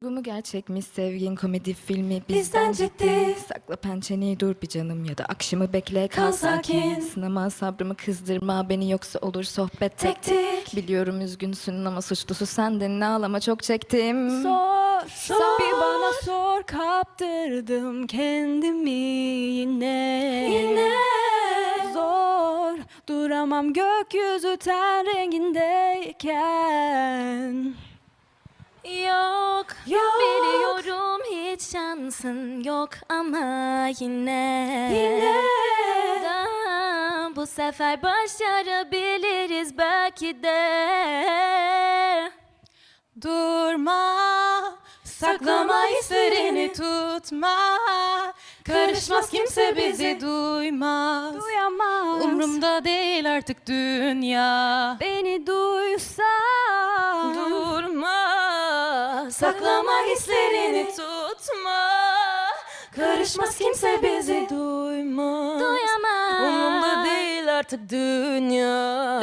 Bu mu gerçekmiş sevgin, komedi filmi Bizden ciddi. Sakla pençeni, dur bir canım, ya da akşamı bekle, kal Kal sakin. sakin. Sınama sabrımı, kızdırma beni, yoksa olur sohbet Tek tek. Biliyorum üzgünsün ama suçlusu sendin, ağlama çok çektim. Sor. Bir bana sor, kaptırdım kendimi yine. Zor duramam gökyüzü ten rengindeyken. Yok, Yok. biliyorum hiç şansın yok ama yine Da bu sefer başarabiliriz belki de. Durma, saklama hislerini tutma. Karışmaz kimse bizi duymaz. Duyamaz. Umrumda değil artık dünya. Beni duysa. Durma, saklama hislerini tutma. Karışmaz kimse bizi duymaz. Duyamaz. Umrumda değil artık dünya.